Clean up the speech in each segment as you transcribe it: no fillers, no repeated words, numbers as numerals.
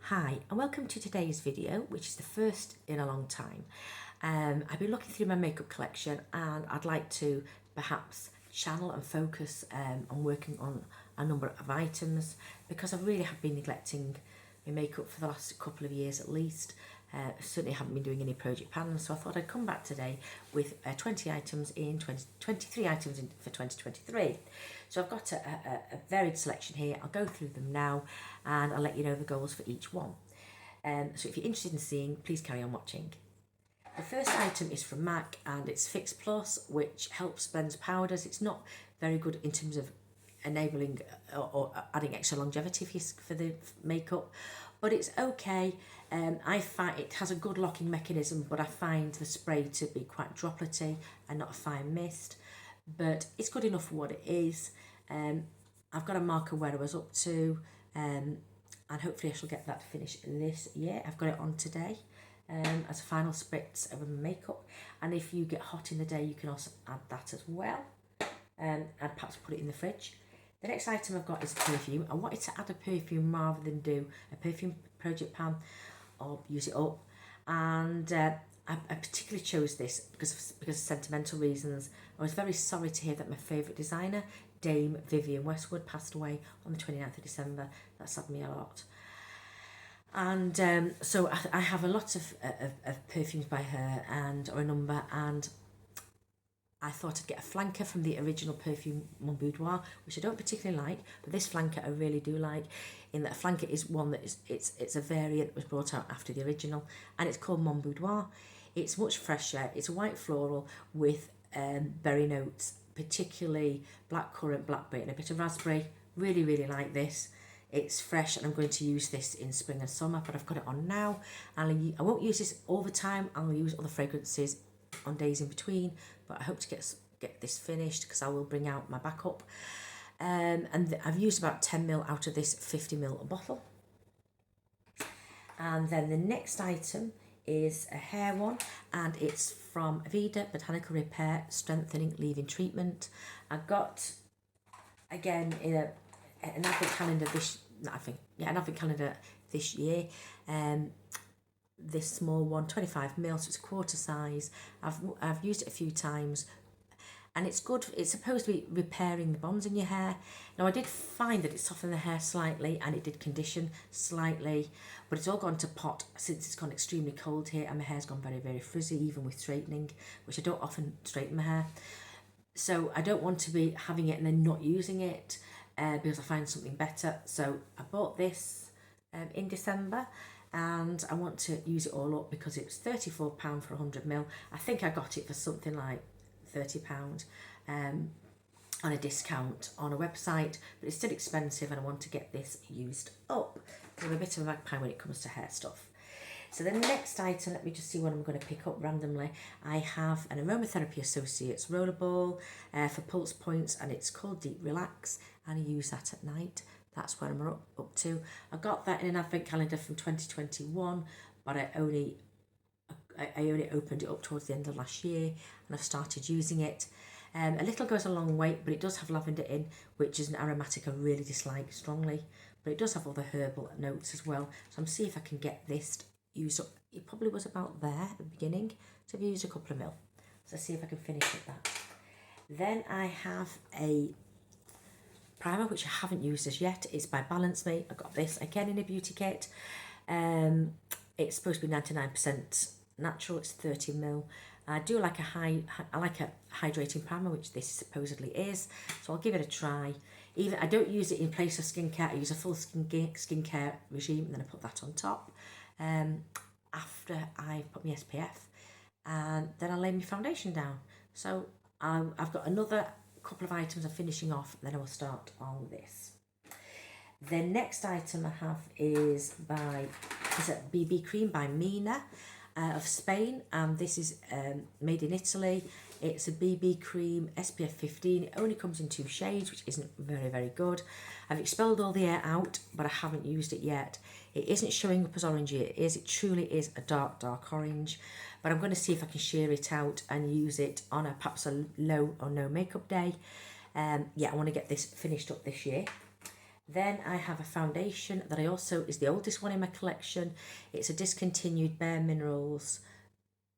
Hi and welcome to today's video, which is the first in a long time. I've been looking through my makeup collection and I'd like to perhaps channel and focus on working on a number of items because I really have been neglecting my makeup for the last couple of years at least. Certainly haven't been doing any project pans, so I thought I'd come back today with 23 items for 2023. So I've got a varied selection here. I'll go through them now and I'll let you know the goals for each one. So if you're interested in seeing, please carry on watching. The first item is from MAC and it's Fix Plus, which helps blends powders. It's not very good in terms of enabling or adding extra longevity for the makeup, but it's okay. I find it has a good locking mechanism, but I find the spray to be quite dropletty and not a fine mist, but it's good enough for what it is. I've got a marker where I was up to, and hopefully I shall get that finished this year. I've got it on today as a final spritz of my makeup, and if you get hot in the day you can also add that as well, and perhaps put it in the fridge. The next item I've got is perfume. I wanted to add a perfume rather than do a perfume project pan or use it up, and I particularly chose this because of sentimental reasons. I was very sorry to hear that my favourite designer, Dame Vivienne Westwood, passed away on the 29th of December. That saddened me a lot. And so I have a lot of perfumes by her, or a number, and I thought I'd get a flanker from the original perfume Mon Boudoir, which I don't particularly like, but this flanker I really do like, in that a flanker is one that it's a variant that was brought out after the original, and it's called Mon Boudoir. It's much fresher. It's a white floral with berry notes, particularly blackcurrant, blackberry, and a bit of raspberry. Really, really like this. It's fresh, and I'm going to use this in spring and summer, but I've got it on now. And I won't use this all the time. I'll use other fragrances on days in between, but I hope to get this finished because I will bring out my backup. And I've used about 10ml out of this 50ml bottle. And then the next item is a hair one, and it's from Aveda Botanical Repair Strengthening Leave-In Treatment. I got, again, in an advent calendar an advent calendar this year. This small one, 25ml, so it's a quarter size. I've used it a few times, and it's good. It's supposed to be repairing the bonds in your hair. Now, I did find that it softened the hair slightly and it did condition slightly, but it's all gone to pot since it's gone extremely cold here, and my hair's gone very, very frizzy, even with straightening, which I don't often straighten my hair. So I don't want to be having it and then not using it because I find something better. So I bought this in December, and I want to use it all up because it was £34 for 100ml. I think I got it for something like £30 on a discount on a website, but it's still expensive, and I want to get this used up. I'm a bit of a magpie when it comes to hair stuff. So the next item, let me just see what I'm going to pick up randomly. I have an Aromatherapy Associates rollerball for pulse points, and it's called Deep Relax, and I use that at night. That's where I'm up to. I got that in an advent calendar from 2021, but I only opened it up towards the end of last year, and I've started using it. A little goes a long way, but it does have lavender in, which is an aromatic I really dislike strongly, but it does have other herbal notes as well. So I'm seeing if I can get this used up. It probably was about there at the beginning, so I've used a couple of mil. So see if I can finish with that. Then I have a primer which I haven't used as yet. It's by Balance Me. I got this again in a beauty kit. It's supposed to be 99% natural. It's 30ml. I do like I like a hydrating primer, which this supposedly is, so I'll give it a try. I don't use it in place of skincare. I use a full skincare regime, and then I put that on top after I put my SPF, and then I lay my foundation down. So I've got another couple of items I'm finishing off, then I will start on this. The next item I have is a BB cream by Mina of Spain, and this is made in Italy. It's a BB cream SPF 15. It only comes in 2 shades, which isn't very, very good. I've expelled all the air out, but I haven't used it yet. It isn't showing up as orangey. It truly is a dark, dark orange. But I'm going to see if I can shear it out and use it on perhaps a low or no makeup day. I want to get this finished up this year. Then I have a foundation that I also is the oldest one in my collection. It's a discontinued Bare Minerals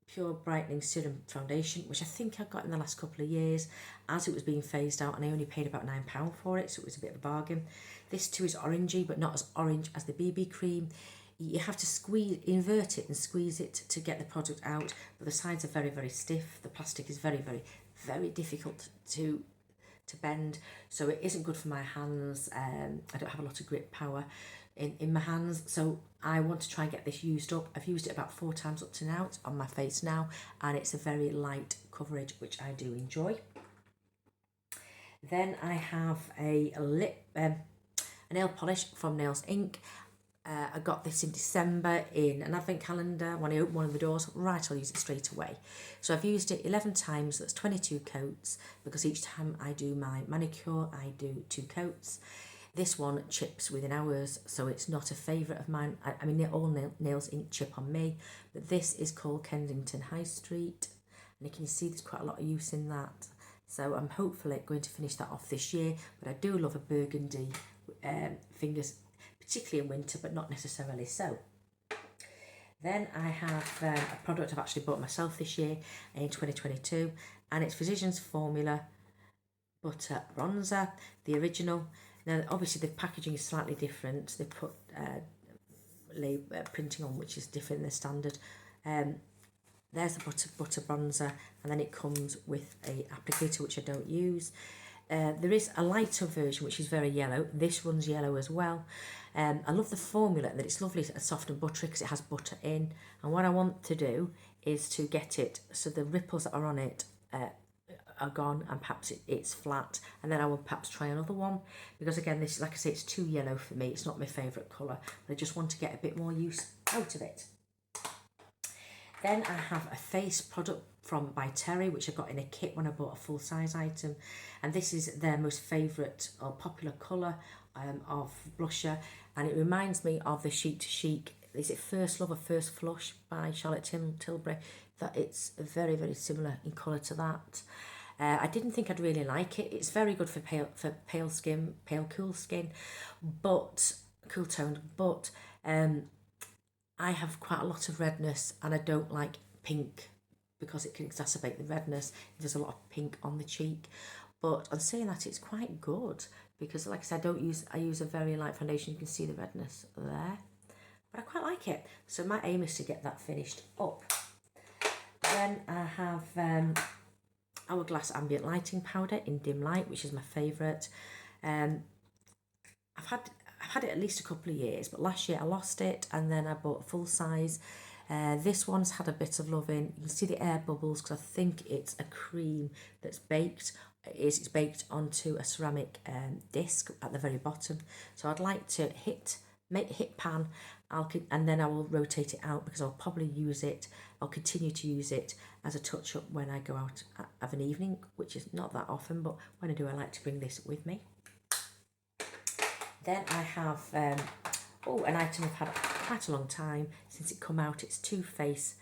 Pure Brightening Serum Foundation, which I think I got in the last couple of years as it was being phased out, and I only paid about £9 for it, so it was a bit of a bargain. This too is orangey, but not as orange as the BB cream. You have to invert it and squeeze it to get the product out, but the sides are very, very stiff. The plastic is very, very, very difficult to bend, so it isn't good for my hands. I don't have a lot of grip power in my hands, so I want to try and get this used up. I've used it about 4 times up to now. It's on my face now, and it's a very light coverage, which I do enjoy. Then I have a nail polish from Nails Inc. I got this in December in an advent calendar. When I open one of the doors, right, I'll use it straight away. So I've used it 11 times, that's 22 coats, because each time I do my manicure, I do 2 coats. This one chips within hours, so it's not a favourite of mine. I mean, all Nails Inc chip on me, but this is called Kensington High Street, and you can see there's quite a lot of use in that. So I'm hopefully going to finish that off this year, but I do love a burgundy fingers, particularly in winter, but not necessarily so. Then I have a product I've actually bought myself this year in 2022, and it's Physicians Formula Butter Bronzer, the original. Now, obviously, the packaging is slightly different. They put printing on, which is different than the standard. There's the butter bronzer, and then it comes with a applicator, which I don't use. There is a lighter version which is very yellow. This one's yellow as well. I love the formula, that it's lovely and soft and buttery because it has butter in. And what I want to do is to get it so the ripples that are on it are gone, and perhaps it's flat, and then I will perhaps try another one, because again, this, like I say, it's too yellow for me. It's not my favourite colour, but I just want to get a bit more use out of it. Then I have a face product from By Terry, which I got in a kit when I bought a full-size item, and this is their most favourite or popular colour of blusher, and it reminds me of the Chic to Chic, is it First Love or First Flush by Charlotte Tilbury, that it's very, very similar in colour to that. I didn't think I'd really like it. It's very good for pale skin, pale cool skin, but cool toned. But I have quite a lot of redness, and I don't like pink because it can exacerbate the redness if there's a lot of pink on the cheek. But on saying that, it's quite good because, like I said, I use a very light foundation. You can see the redness there, but I quite like it. So my aim is to get that finished up. Then I have Hourglass Ambient Lighting Powder in Dim Light, which is my favourite. I've had it at least a couple of years, but last year I lost it, and then I bought a full size. This one's had a bit of love in. You can see the air bubbles because I think it's a cream that's baked. It's baked onto a ceramic disc at the very bottom. So I'd like to hit pan, and then I will rotate it out because I'll probably use it. I'll continue to use it as a touch up when I go out of an evening, which is not that often, but when I do, I like to bring this with me. Then I have an item I've had quite a long time since it come out. It's Too Faced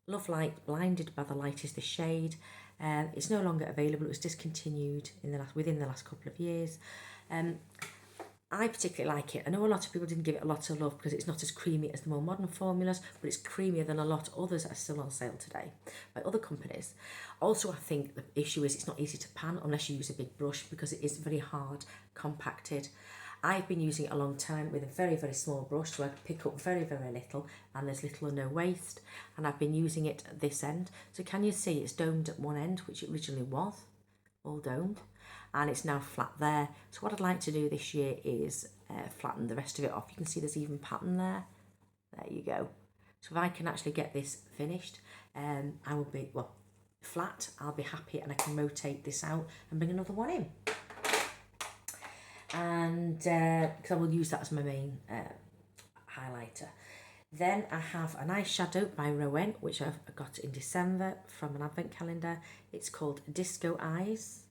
Love Light Blinded by the Light is the shade. It's no longer available. It was discontinued within the last couple of years. I particularly like it. I know a lot of people didn't give it a lot of love because it's not as creamy as the more modern formulas, but it's creamier than a lot of others that are still on sale today by other companies. Also, I think the issue is it's not easy to pan unless you use a big brush because it is very hard, compacted. I've been using it a long time with a very, very small brush, so I pick up very, very little, and there's little or no waste, and I've been using it at this end. So can you see it's domed at one end, which it originally was, all domed, and it's now flat there. So what I'd like to do this year is flatten the rest of it off. You can see there's even pattern there. There you go. So if I can actually get this finished, I will be, flat, I'll be happy, and I can rotate this out and bring another one in. And because I will use that as my main highlighter. Then I have an eyeshadow by Rowan, which I've got in December from an advent calendar. It's called Disco Eyes,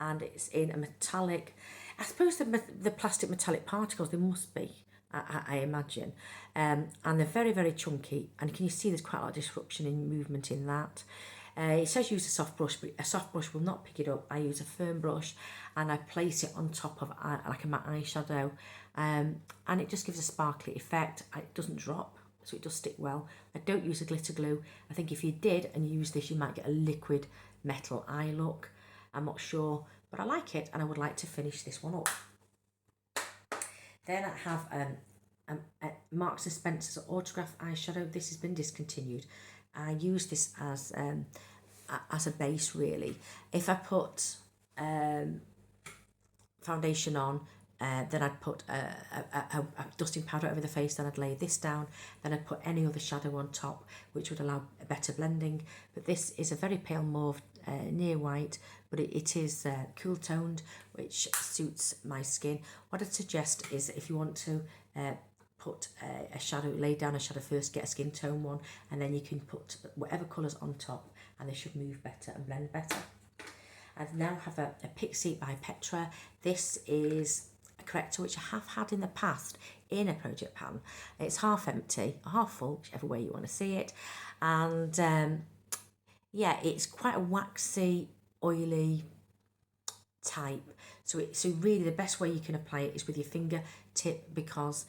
and it's in a metallic, I suppose the plastic metallic particles, they must be, I imagine, and they're very, very chunky, and can you see there's quite a lot of disruption in movement in that. It says use a soft brush, but a soft brush will not pick it up. I use a firm brush and I place it on top of like a matte eyeshadow, and it just gives a sparkly effect. It doesn't drop, so it does stick well. I don't use a glitter glue. I think if you did and you use this, you might get a liquid metal eye look. I'm not sure, but I like it and I would like to finish this one up. Then I have a Marks & Spencer's Autograph eyeshadow. This has been discontinued. I use this as a base, really. If I put foundation on, then I'd put a dusting powder over the face, then I'd lay this down, then I'd put any other shadow on top, which would allow a better blending. But this is a very pale mauve, near white, but it is cool toned, which suits my skin. What I'd suggest is if you want to put a shadow, lay down a shadow first, get a skin tone one, and then you can put whatever colours on top and they should move better and blend better. I now have a Pixie by Petra. This is a corrector which I have had in the past in a project pan. It's half empty, half full, whichever way you want to see it. And yeah, it's quite a waxy, oily type. So really the best way you can apply it is with your fingertip, because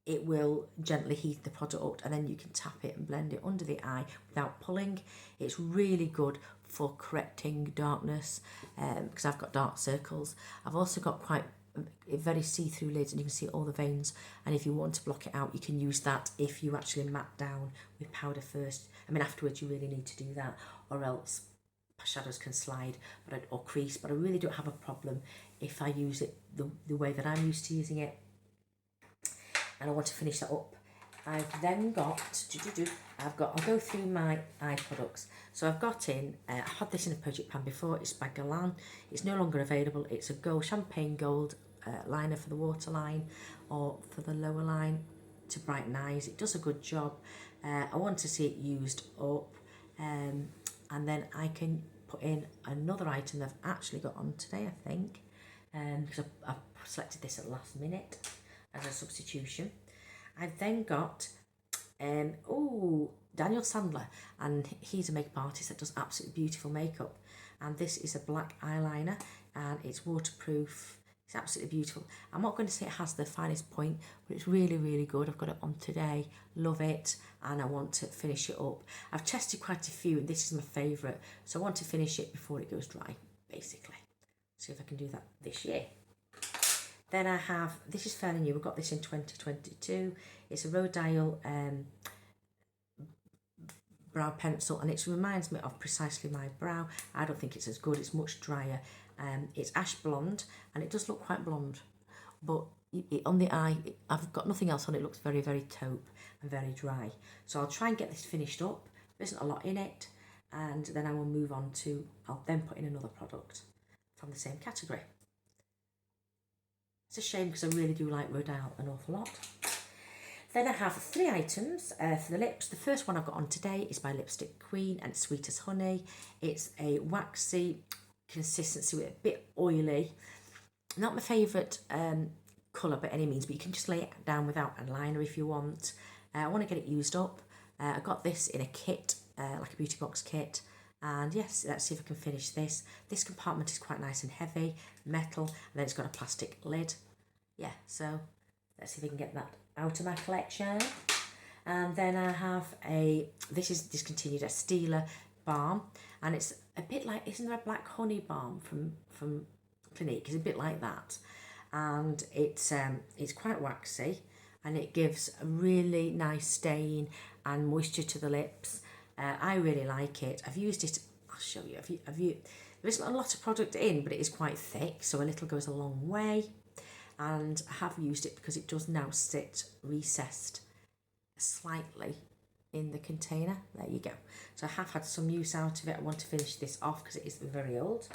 it will gently heat the product up and then you can tap it and blend it under the eye without pulling. It's really good for correcting darkness, because I've got dark circles. I've also got quite a very see-through lids and you can see all the veins, and if you want to block it out you can use that if you actually matte down with powder first. I mean, afterwards you really need to do that, or else shadows can slide or crease, but I really don't have a problem if I use it the way that I'm used to using it. And I want to finish that up. I've then got, I'll go through my eye products. So I've got I had this in a project pan before, it's by Galan. It's no longer available. It's a champagne gold liner for the waterline or for the lower line to brighten eyes. It does a good job. I want to see it used up. And then I can put in another item that I've actually got on today, I think. Because I've selected this at the last minute as a substitution. I've then got Daniel Sandler, and he's a makeup artist that does absolutely beautiful makeup, and this is a black eyeliner and it's waterproof. It's absolutely beautiful. I'm not going to say it has the finest point, but it's really, really good. I've got it on today, love it, and I want to finish it up. I've tested quite a few and this is my favourite, so I want to finish it before it goes dry, basically. See if I can do that this year. Then I have, this is fairly new, I got this in 2022. It's a Rodial brow pencil, and it reminds me of precisely my brow. I don't think it's as good, it's much drier. It's ash blonde, and it does look quite blonde, but on the eye, I've got nothing else on it, looks very, very taupe and very dry. So I'll try and get this finished up. There isn't a lot in it, and then I will move on to, I'll then put in another product from the same category. It's a shame because I really do like Rodial an awful lot. Then I have 3 items for the lips. The first one I've got on today is by Lipstick Queen, and it's Sweet as Honey. It's a waxy consistency with a bit oily. Not my favourite colour by any means, but you can just lay it down without a liner if you want. I want to get it used up. I got this in a kit, like a beauty box kit. And yes, let's see if I can finish this. This compartment is quite nice and heavy, metal, and then it's got a plastic lid. Yeah, so let's see if we can get that out of my collection. And then I have this is discontinued, a Stila balm, and it's a bit like, isn't there a black honey balm from Clinique? It's a bit like that, and it's quite waxy, and it gives a really nice stain and moisture to the lips. I really like it. I've used it, I'll show you. There isn't a lot of product in, but it is quite thick, so a little goes a long way. And I have used it because it does now sit recessed slightly in the container. There you go. So I have had some use out of it. I want to finish this off because it is very old.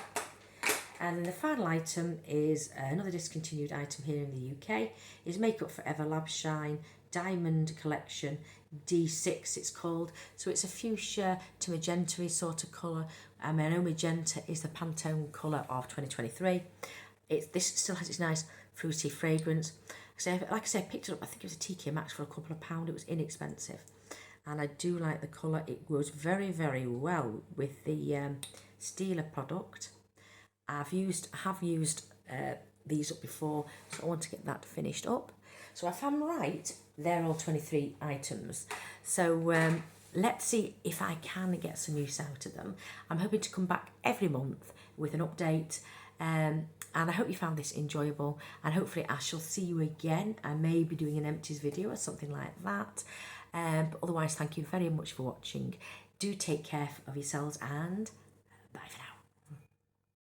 And then the final item is another discontinued item here in the UK. Is Makeup Forever Lab Shine Diamond Collection D6 it's called. So it's a fuchsia to magenta sort of colour. I know magenta is the Pantone colour of 2023. This still has its nice fruity fragrance. So like I said, I picked it up, I think it was a TK Maxx for a couple of £. It was inexpensive. and I do like the colour. It goes very, very well with the Stila product. I have used these up before, so I want to get that finished up. So if I'm right, they're all 23 items. So let's see if I can get some use out of them. I'm hoping to come back every month with an update. And I hope you found this enjoyable, and hopefully I shall see you again. I may be doing an empties video or something like that. But otherwise, thank you very much for watching. Do take care of yourselves, and